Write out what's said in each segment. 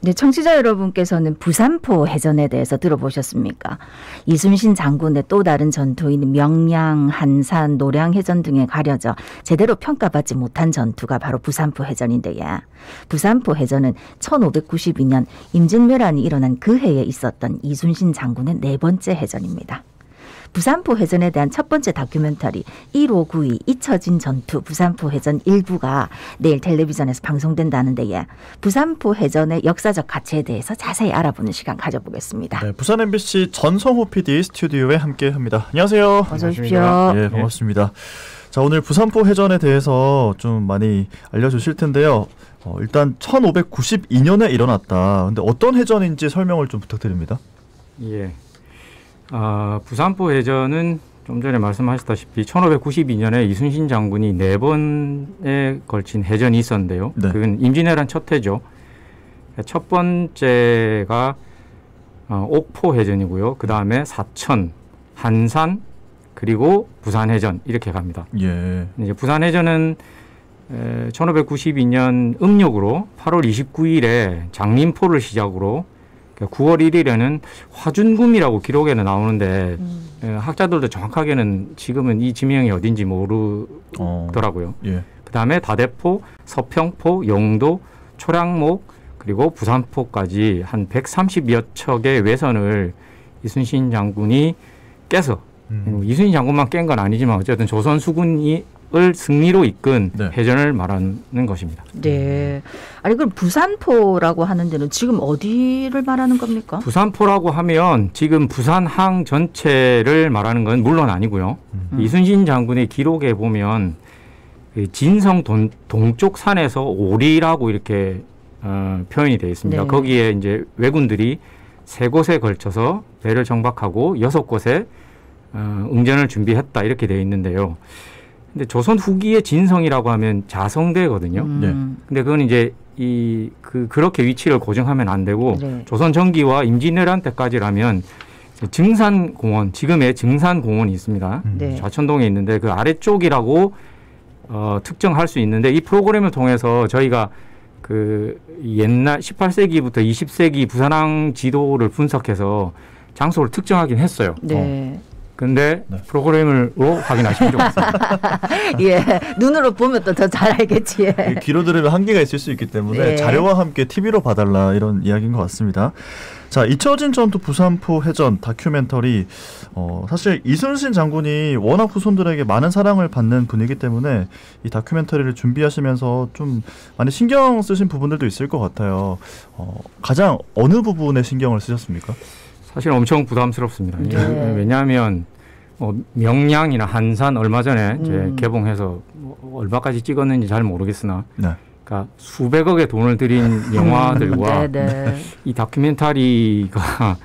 네, 청취자 여러분께서는 부산포 해전에 대해서 들어보셨습니까? 이순신 장군의 또 다른 전투인 명량, 한산, 노량 해전 등에 가려져 제대로 평가받지 못한 전투가 바로 부산포 해전인데요. 부산포 해전은 1592년 임진왜란이 일어난 그 해에 있었던 이순신 장군의 네 번째 해전입니다. 부산포 해전에 대한 첫 번째 다큐멘터리 1592 잊혀진 전투 부산포 해전 1부가 내일 텔레비전에서 방송된다는데요. 부산포 해전의 역사적 가치에 대해서 자세히 알아보는 시간 가져보겠습니다. 네, 부산 MBC 전성호 PD 스튜디오에 함께합니다. 안녕하세요. 어서 오십시오. 네, 반갑습니다. 자, 오늘 부산포 해전에 대해서 좀 많이 알려주실 텐데요. 일단 1592년에 일어났다. 근데 어떤 해전인지 설명을 좀 부탁드립니다. 예. 부산포 해전은 좀 전에 말씀하셨다시피 1592년에 이순신 장군이 4번에 걸친 해전이 있었는데요. 네. 그건 임진왜란 첫 해죠. 첫 번째가 옥포 해전이고요. 그 다음에 사천, 한산, 그리고 부산 해전 이렇게 갑니다. 예. 이제 부산 해전은 1592년 음력으로 8월 29일에 장림포를 시작으로 9월 1일에는 화준금이라고 기록에는 나오는데 학자들도 정확하게는 지금은 이 지명이 어딘지 모르더라고요. 예. 그다음에 다대포, 서평포, 영도, 초량목 그리고 부산포까지 한 130여 척의 외선을 이순신 장군이 깨서 이순신 장군만 깬 건 아니지만 어쨌든 조선 수군이 승리로 이끈 네. 해전을 말하는 것입니다. 네. 아니 그럼 부산포라고 하는 데는 지금 어디를 말하는 겁니까? 부산포라고 하면 지금 부산항 전체를 말하는 건 물론 아니고요. 이순신 장군의 기록에 보면 진성 동쪽 산에서 오리라고 이렇게 표현이 되어 있습니다. 네. 거기에 이제 왜군들이 3곳에 걸쳐서 배를 정박하고 6곳에 응전을 준비했다 이렇게 되어 있는데요. 근데 조선 후기의 진성이라고 하면 자성대거든요. 네. 근데 그건 이제 그렇게 위치를 고정하면 안 되고 네. 조선 전기와 임진왜란 때까지라면 증산공원, 지금의 증산공원이 있습니다. 네. 좌천동에 있는데 그 아래쪽이라고 특정할 수 있는데 이 프로그램을 통해서 저희가 그 옛날 18세기부터 20세기 부산항 지도를 분석해서 장소를 특정하긴 했어요. 네. 근데 네. 프로그램으로 확인하시면 좋겠습니다. 예, 눈으로 보면 또 더 잘 알겠지. 예. 귀로 들으면 한계가 있을 수 있기 때문에 네. 자료와 함께 TV로 봐달라 이런 이야기인 것 같습니다. 자, 잊혀진 전투 부산포 해전 다큐멘터리 사실 이순신 장군이 워낙 후손들에게 많은 사랑을 받는 분이기 때문에 이 다큐멘터리를 준비하시면서 좀 많이 신경 쓰신 부분들도 있을 것 같아요. 가장 어느 부분에 신경을 쓰셨습니까? 사실 엄청 부담스럽습니다. 네. 왜냐하면 명량이나 한산 얼마 전에 이제 개봉해서 얼마까지 찍었는지 잘 모르겠으나 네. 그러니까 수백억의 돈을 들인 영화들과 네. 이 다큐멘터리가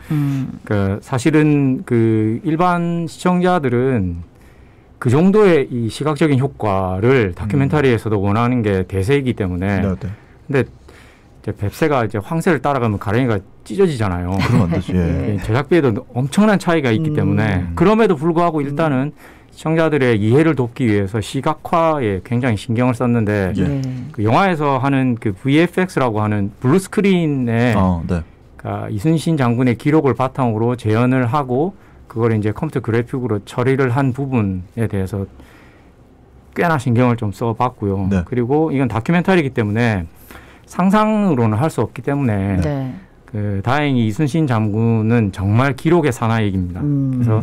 그 사실은 그 일반 시청자들은 그 정도의 이 시각적인 효과를 다큐멘터리에서도 원하는 게 대세이기 때문에 네. 근데 이제 뱁새가 이제 황새를 따라가면 가랭이가 찢어지잖아요. 그러면 안 되지. 예. 제작비에도 엄청난 차이가 있기 때문에 그럼에도 불구하고 일단은 시청자들의 이해를 돕기 위해서 시각화에 굉장히 신경을 썼는데 예. 그 영화에서 하는 그 VFX라고 하는 블루스크린에 네. 그러니까 이순신 장군의 기록을 바탕으로 재현을 하고 그걸 이제 컴퓨터 그래픽으로 처리를 한 부분에 대해서 꽤나 신경을 좀 써봤고요. 네. 그리고 이건 다큐멘터리이기 때문에 상상으로는 할 수 없기 때문에 네. 그 다행히 이순신 장군은 정말 기록의 사나이입니다. 그래서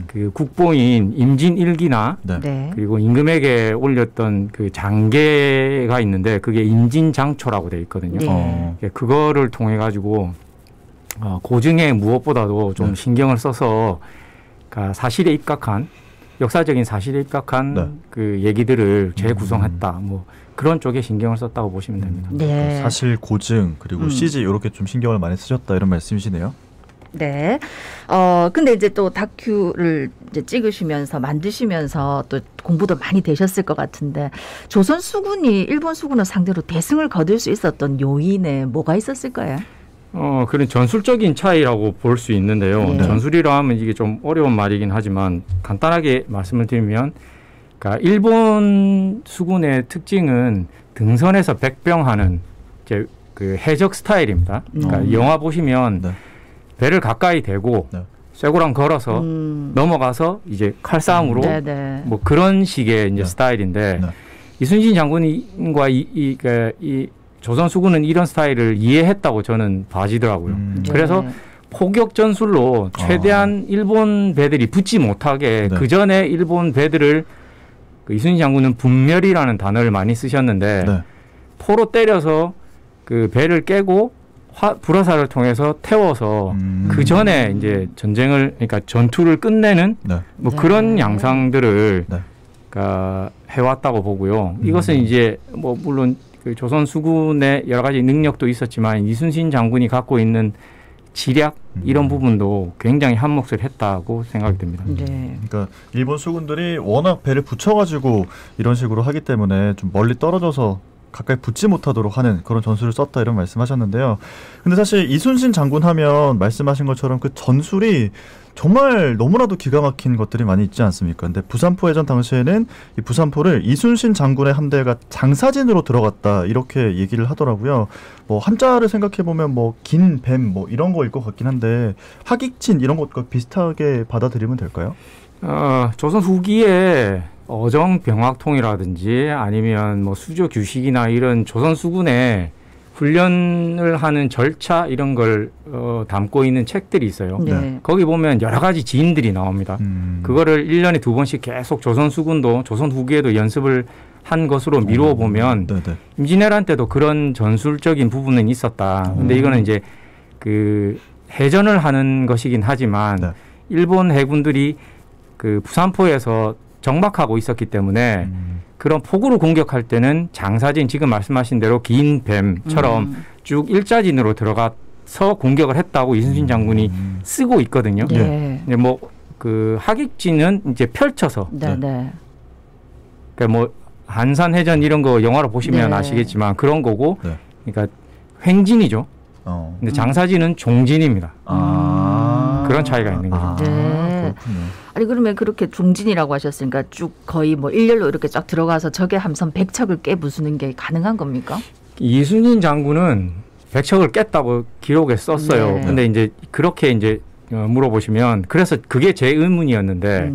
그 국보인 임진일기나 네. 네. 그리고 임금에게 올렸던 그 장계가 있는데 그게 임진장초라고 되어 있거든요. 네. 그거를 통해 가지고 고증에 무엇보다도 좀 네. 신경을 써서 그러니까 사실에 입각한 역사적인 사실에 입각한 네. 그 얘기들을 재구성했다. 뭐 그런 쪽에 신경을 썼다고 보시면 됩니다. 네. 사실 고증 그리고 CG 이렇게 좀 신경을 많이 쓰셨다 이런 말씀이시네요. 네. 근데 이제 또 다큐를 이제 찍으시면서 만드시면서 또 공부도 많이 되셨을 것 같은데 조선 수군이 일본 수군을 상대로 대승을 거둘 수 있었던 요인에 뭐가 있었을까요? 그런 전술적인 차이라고 볼 수 있는데요. 네. 전술이라 하면 이게 좀 어려운 말이긴 하지만 간단하게 말씀을 드리면 그러니까 일본 수군의 특징은 등선에서 백병하는 이제 그 해적 스타일입니다. 그러니까 영화 보시면 네. 배를 가까이 대고 네. 쇠고랑 걸어서 넘어가서 이제 칼싸움으로 뭐 그런 식의 이제 네. 스타일인데 네. 이순신 장군과 이 조선 수군은 이런 스타일을 이해했다고 저는 봐지더라고요. 그래서 포격 전술로 최대한 일본 배들이 붙지 못하게 네. 그 전에 일본 배들을 그 이순신 장군은 분멸이라는 단어를 많이 쓰셨는데 네. 포로 때려서 그 배를 깨고 불화살을 통해서 태워서 그 전에 이제 전쟁을 그러니까 전투를 끝내는 네. 뭐 네. 그런 양상들을 네. 그러니까 해왔다고 보고요. 이것은 이제 뭐 물론 그 조선 수군의 여러 가지 능력도 있었지만 이순신 장군이 갖고 있는 지략 이런 부분도 굉장히 한몫을 했다고 생각이 듭니다. 네. 그러니까 일본 수군들이 워낙 배를 붙여가지고 이런 식으로 하기 때문에 좀 멀리 떨어져서 가까이 붙지 못하도록 하는 그런 전술을 썼다 이런 말씀하셨는데요. 근데 사실 이순신 장군 하면 말씀하신 것처럼 그 전술이 정말 너무나도 기가 막힌 것들이 많이 있지 않습니까? 근데 부산포 해전 당시에는 이 부산포를 이순신 장군의 함대가 장사진으로 들어갔다 이렇게 얘기를 하더라고요. 뭐 한자를 생각해 보면 뭐 긴 뱀 뭐 이런 거일 것 같긴 한데 하객진 이런 것과 비슷하게 받아들이면 될까요? 조선 후기에 어정병학통이라든지 아니면 뭐 수조 규식이나 이런 조선 수군의 훈련을 하는 절차 이런 걸 담고 있는 책들이 있어요. 네. 거기 보면 여러 가지 지인들이 나옵니다. 그거를 1년에 2번씩 계속 조선 수군도 조선 후기에도 연습을 한 것으로 미루어 보면 임진왜란 때도 그런 전술적인 부분은 있었다. 근데 이거는 이제 그 해전을 하는 것이긴 하지만 일본 해군들이 그 부산포에서 정박하고 있었기 때문에 그런 폭우로 공격할 때는 장사진 지금 말씀하신 대로 긴 뱀처럼 쭉 일자진으로 들어가서 공격을 했다고 이순신 장군이 쓰고 있거든요. 네. 근데 뭐 그 하객진은 이제 펼쳐서 그러니까 뭐 한산해전 이런 거 영화로 보시면 아시겠지만 그런 거고 그러니까 횡진이죠. 근데 장사진은 종진입니다. 그런 차이가 있는 거죠. 그렇군요. 아니 그러면 그렇게 종진이라고 하셨으니까 쭉 거의 뭐 일렬로 이렇게 쫙 들어가서 적의 함선 100척을 깨부수는 게 가능한 겁니까? 이순신 장군은 100척을 깼다고 기록에 썼어요. 네. 근데 이제 그렇게 이제 물어보시면 그래서 그게 제 의문이었는데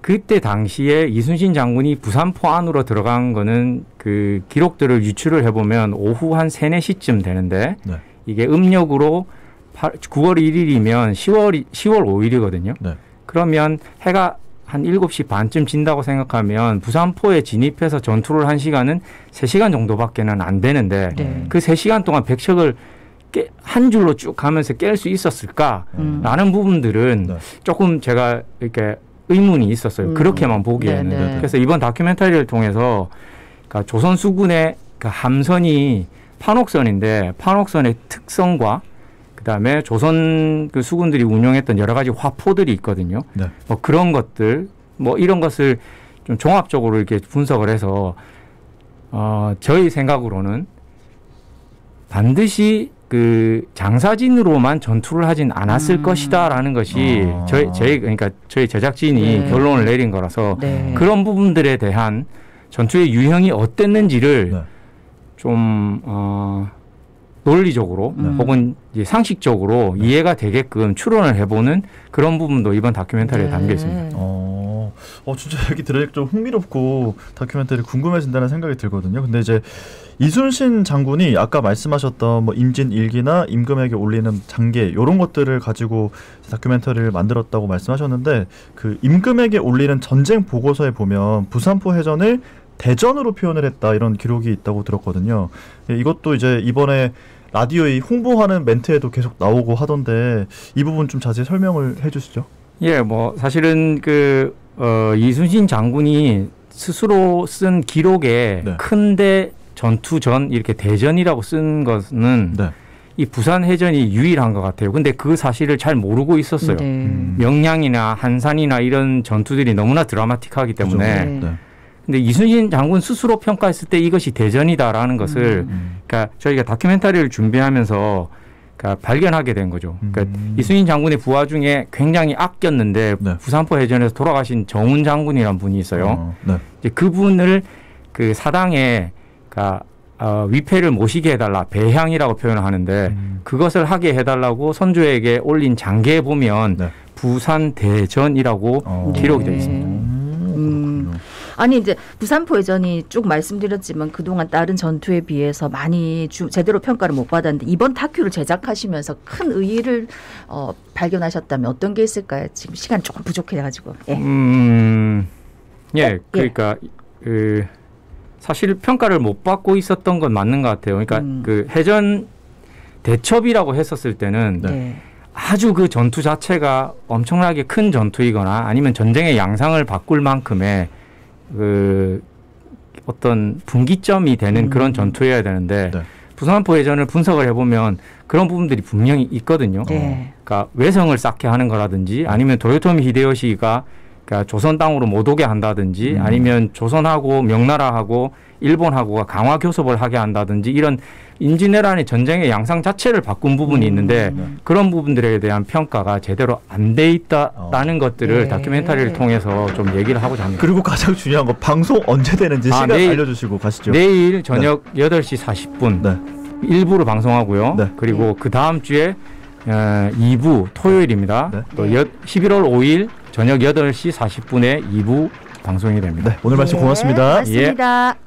그때 당시에 이순신 장군이 부산포 안으로 들어간 거는 그 기록들을 유출을 해보면 오후 한 3, 4시쯤 되는데 이게 음력으로 9월 1일이면 10월 5일이거든요. 그러면 해가 한 7시 반쯤 진다고 생각하면 부산포에 진입해서 전투를 한 시간은 3시간 정도밖에는 안 되는데 그 3시간 동안 100척을 한 줄로 쭉 가면서 깰 수 있었을까라는 부분들은 조금 제가 이렇게 의문이 있었어요. 그렇게만 보기에는. 그래서 이번 다큐멘터리를 통해서 그러니까 조선 수군의 그 함선이 판옥선인데 판옥선의 특성과 그다음에 조선 그 수군들이 운용했던 여러 가지 화포들이 있거든요. 뭐 그런 것들, 뭐 이런 것을 좀 종합적으로 이렇게 분석을 해서 저희 생각으로는 반드시 그 장사진으로만 전투를 하진 않았을 것이다라는 것이 그러니까 저희 제작진이 결론을 내린 거라서 그런 부분들에 대한 전투의 유형이 어땠는지를 좀 논리적으로 혹은 이제 상식적으로 이해가 되게끔 추론을 해보는 그런 부분도 이번 다큐멘터리에 담겨 있습니다. 진짜 얘기 들으니까 좀 흥미롭고 다큐멘터리 궁금해진다는 생각이 들거든요. 근데 이제 이순신 장군이 아까 말씀하셨던 뭐 임진 일기나 임금에게 올리는 장계 이런 것들을 가지고 다큐멘터리를 만들었다고 말씀하셨는데 그 임금에게 올리는 전쟁 보고서에 보면 부산포 해전을 대전으로 표현을 했다 이런 기록이 있다고 들었거든요. 이것도 이제 이번에 라디오에 홍보하는 멘트에도 계속 나오고 하던데 이 부분 좀 자세히 설명을 해주시죠. 예, 뭐 사실은 그 이순신 장군이 스스로 쓴 기록에 큰대 전투 전 이렇게 대전이라고 쓴 것은 이 부산 해전이 유일한 것 같아요. 근데 그 사실을 잘 모르고 있었어요. 명량이나 한산이나 이런 전투들이 너무나 드라마틱하기 때문에. 근데 이순신 장군 스스로 평가했을 때 이것이 대전이다라는 것을 그러니까 저희가 다큐멘터리를 준비하면서 그러니까 발견하게 된 거죠. 그러니까 이순신 장군의 부하 중에 굉장히 아꼈는데 부산포 해전에서 돌아가신 정훈 장군이라는 분이 있어요. 이제 그분을 그 사당에 그러니까 위패를 모시게 해달라 배향이라고 표현을 하는데 그것을 하게 해달라고 선조에게 올린 장계에 보면 네. 부산 대전이라고 기록이 되어 있습니다. 아니 이제 부산포 해전이 쭉 말씀드렸지만 그동안 다른 전투에 비해서 많이 제대로 평가를 못 받았는데 이번 다큐를 제작하시면서 큰 의의를 발견하셨다면 어떤 게 있을까요? 지금 시간 조금 부족해가지고. 예, 그러니까 사실 평가를 못 받고 있었던 건 맞는 것 같아요. 그러니까 그 해전 대첩이라고 했었을 때는 네. 아주 그 전투 자체가 엄청나게 큰 전투이거나 아니면 전쟁의 양상을 바꿀 만큼의 그 어떤 분기점이 되는 그런 전투여야 되는데 네. 부산포 해전을 분석을 해보면 그런 부분들이 분명히 있거든요. 네. 그러니까 외성을 쌓게 하는 거라든지 아니면 도요토미 히데요시가 그러니까 조선 땅으로 못 오게 한다든지 아니면 조선하고 명나라하고 일본하고가 강화 교섭을 하게 한다든지 이런 임진왜란의 전쟁의 양상 자체를 바꾼 부분이 있는데 그런 부분들에 대한 평가가 제대로 안 돼 있다라는 것들을 네. 다큐멘터리를 통해서 좀 얘기를 하고자 합니다. 그리고 가장 중요한 거 방송 언제 되는지 시간 알려주시고 가시죠. 내일 저녁 8시 40분 네. 1부를 방송하고요. 네. 그리고 그 다음 주에 2부 토요일입니다. 네. 또 11월 5일 저녁 8시 40분에 2부 방송이 됩니다. 네, 오늘 말씀 고맙습니다. 고맙습니다.